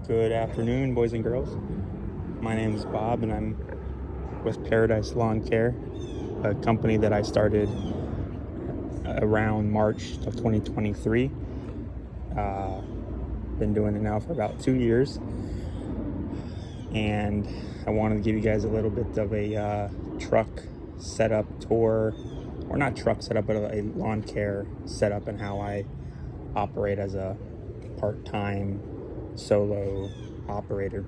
Good afternoon, boys and girls. My name is Bob, and I'm with Paradise Lawn Care, a company that I started around March of 2023. Been doing it now for about 2 years, and I wanted to give you guys a little bit of a truck setup tour, or not truck setup, but a lawn care setup, and how I operate as a part-time solo operator.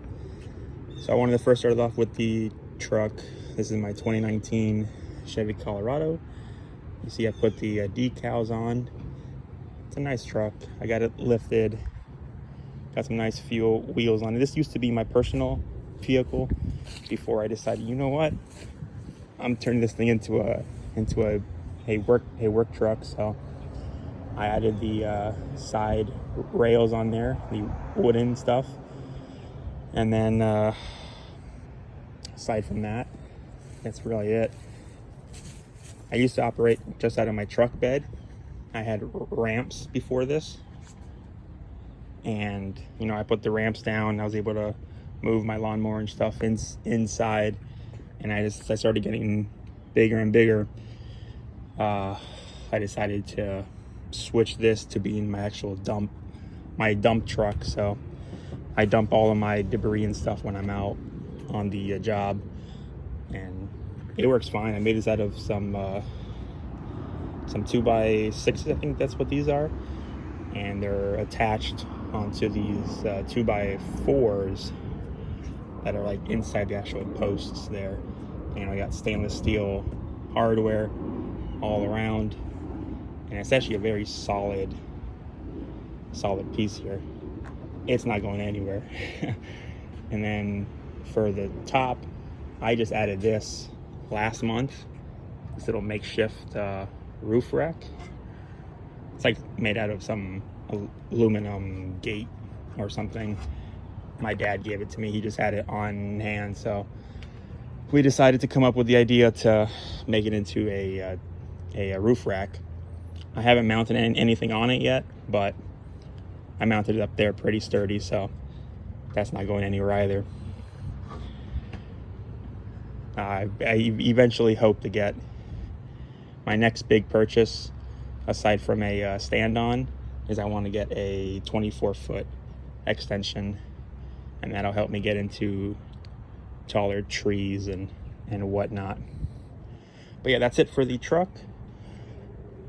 So I wanted to first start off with the truck. This is my 2019 Chevy Colorado. You see I put the decals on. It's a nice truck. I got it lifted. Got some nice fuel wheels on it. This used to be my personal vehicle before I decided, you know what? I'm turning this thing into a work truck. So I added the side rails on there, the wooden stuff. And then aside from that, that's really it. I used to operate just out of my truck bed. I had ramps before this. And, I put the ramps down. I was able to move my lawnmower and stuff inside. And I started getting bigger and bigger. I decided to switch this to being my actual dump truck. So I dump all of my debris and stuff when I'm out on the job, and it works fine. I made this out of some 2x6s, I think that's what these are, and they're attached onto these 2x4s that are like inside the actual posts there. I got stainless steel hardware all around, and it's actually a very solid piece here. It's not going anywhere. And then for the top, I just added this last month, this little makeshift roof rack. It's like made out of some aluminum gate or something. My dad gave it to me. He just had it on hand, so we decided to come up with the idea to make it into a roof rack. I haven't mounted anything on it yet, but I mounted it up there pretty sturdy, so that's not going anywhere either. I eventually hope to get my next big purchase, aside from a stand-on, is I want to get a 24-foot extension, and that'll help me get into taller trees and whatnot. But yeah, that's it for the truck.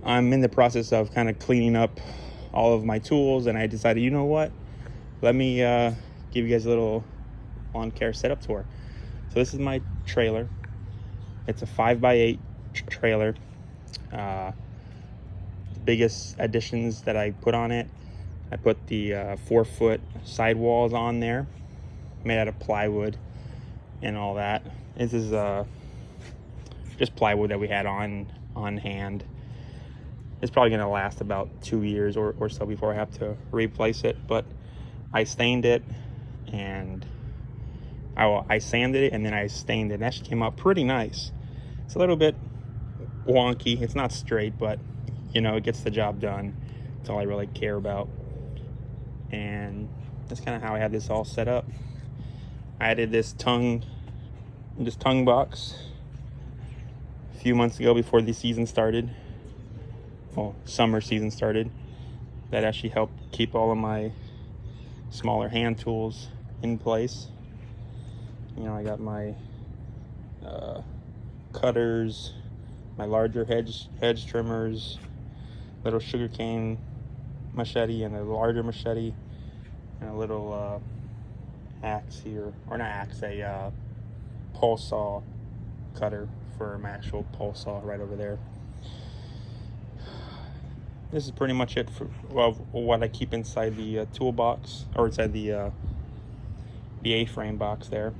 I'm in the process of kind of cleaning up all of my tools, and I decided, you know what, let me give you guys a little lawn care setup tour. So this is my trailer. It's a 5x8 trailer. The biggest additions that I put on it, I put the 4-foot sidewalls on there, made out of plywood and all that. This is just plywood that we had on hand. It's probably going to last about 2 years or so before I have to replace it. But I stained it, and I sanded it, and then I stained it. It actually came out pretty nice. It's a little bit wonky. It's not straight, but, it gets the job done. That's all I really care about. And that's kind of how I had this all set up. I added this tongue box a few months ago before the season started. Well, summer season started. That actually helped keep all of my smaller hand tools in place. I got my cutters, my larger hedge trimmers, little sugarcane machete, and a larger machete, and a little axe here, or not axe, a pole saw cutter for my actual pole saw right over there. This is pretty much it for what I keep inside the toolbox, or inside the A-frame box there.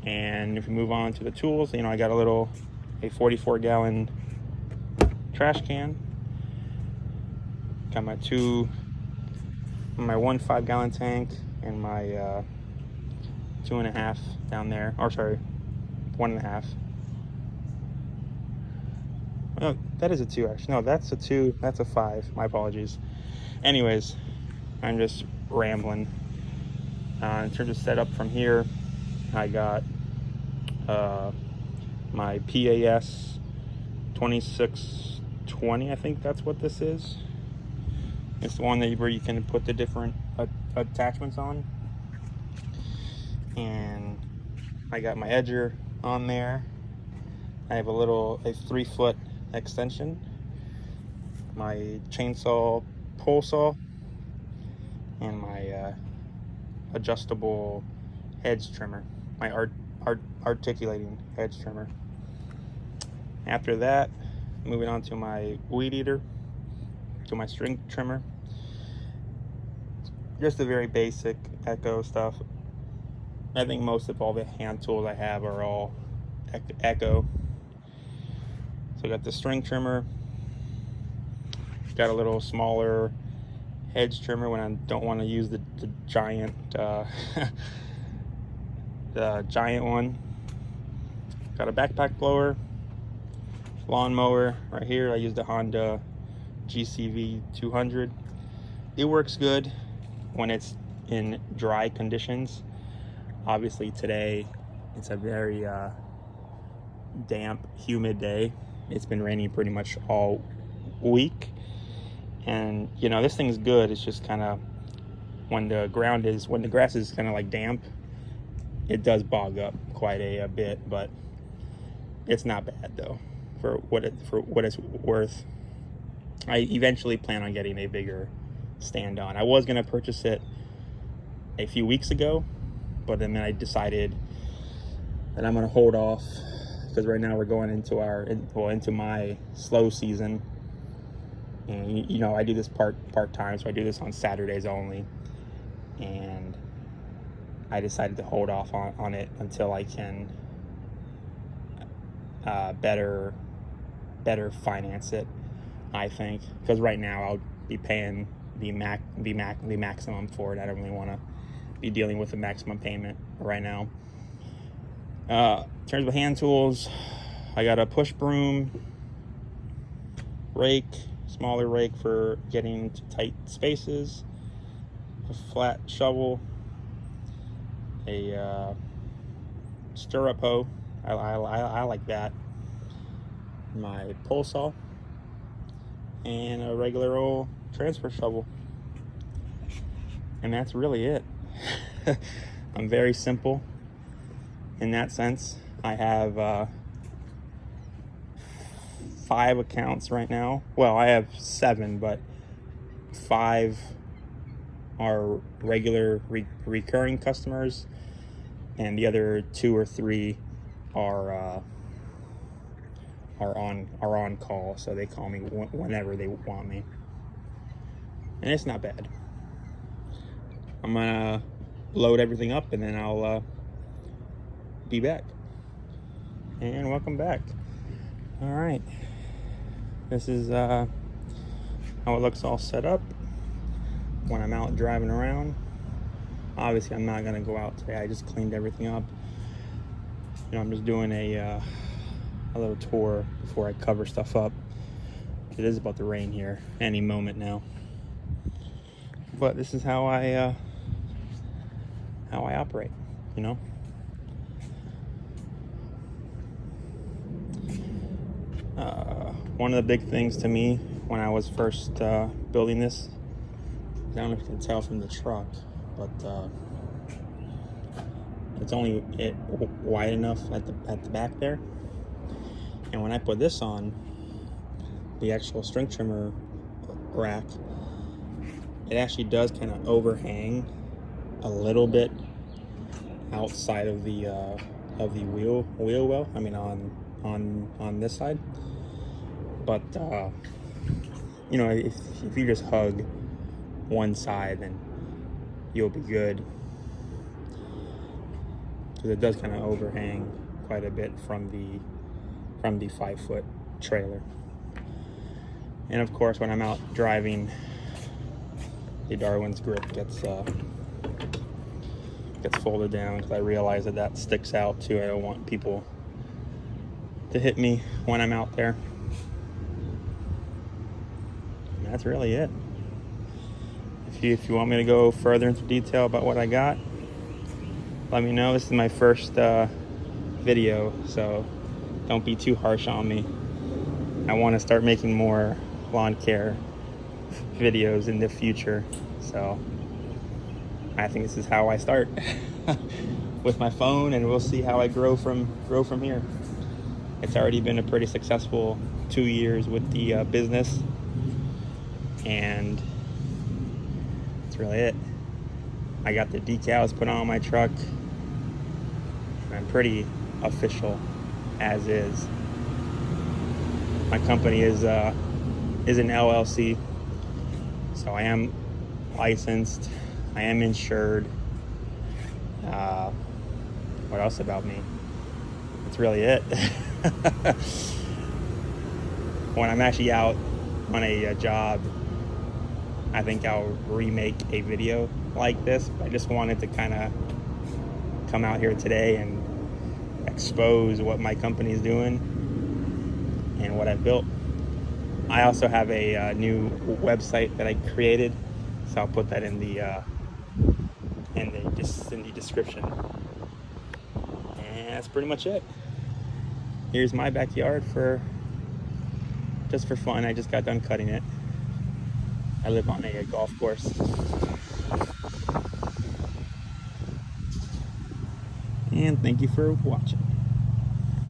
And if we move on to the tools, I got a 44-gallon trash can. Got my one 5-gallon tank, and my 2.5 down there. Or sorry, 1.5. Oh, that is a 2 actually. No, that's a 2. That's a 5. My apologies. Anyways, I'm just rambling. In terms of setup from here, I got my PAS 2620, I think that's what this is. It's the one where you can put the different attachments on. And I got my edger on there. I have a 3-foot extension, my chainsaw pole saw, and my adjustable hedge trimmer, my articulating hedge trimmer. After that, moving on to my weed eater, to my string trimmer. Just the very basic Echo stuff. I think most of all the hand tools I have are all Echo. So I got the string trimmer, got a little smaller hedge trimmer when I don't want to use the giant the giant one. Got a backpack blower, lawnmower right here. I use the Honda GCV 200. It works good when it's in dry conditions. Obviously today it's a very damp, humid day. It's been raining pretty much all week, and you know, this thing's good. It's just kind of when the grass is kind of like damp, it does bog up quite a bit, but it's not bad though for what it's worth. I eventually plan on getting a bigger stand-on. I was gonna purchase it a few weeks ago, but then I decided that I'm gonna hold off because right now we're going into my slow season, and you know, I do this part-time, so I do this on Saturdays only, and I decided to hold off on it until I can better finance it, I think, because right now I'll be paying the maximum for it. I don't really want to be dealing with a maximum payment right now. In terms of hand tools, I got a push broom, rake, smaller rake for getting into tight spaces, a flat shovel, a stirrup hoe. I like that. My pole saw, and a regular old transfer shovel, and that's really it. I'm very simple in that sense. I have 5 accounts right now. Well, I have 7, but 5 are regular recurring customers, and the other 2 or 3 are on call, so they call me whenever they want me, and it's not bad. I'm gonna load everything up and then I'll be back. And welcome back. All right, this is how it looks all set up when I'm out driving around. Obviously I'm not gonna go out today. I just cleaned everything up. You know, I'm just doing a little tour before I cover stuff up. It is about to rain here any moment now, but this is how I operate, you know. One of the big things to me when I was first building this, I don't know if you can tell from the truck, but it's only wide enough at the back there. And when I put this on, the actual string trimmer rack, it actually does kind of overhang a little bit outside of the wheel well. I mean, on this side. But you know, if you just hug one side, then you'll be good, because it does kind of overhang quite a bit from the 5-foot trailer. And of course, when I'm out driving, the Darwin's grip gets folded down, because I realize that sticks out too. I don't want people to hit me when I'm out there. And that's really it. If you want me to go further into detail about what I got, let me know. This is my first video, so don't be too harsh on me. I want to start making more lawn care videos in the future, so I think this is how I start with my phone, and we'll see how I grow from here. It's already been a pretty successful 2 years with the business, and that's really it. I got the decals put on my truck, and I'm pretty official as is. My company is an LLC, so I am licensed, I am insured. What else about me? That's really it. When I'm actually out on a job, I think I'll remake a video like this. I just wanted to kind of come out here today and expose what my company is doing and what I've built. I also have a new website that I created, so I'll put that in the description. And that's pretty much it. Here's my backyard just for fun. I just got done cutting it. I live on a golf course. And thank you for watching.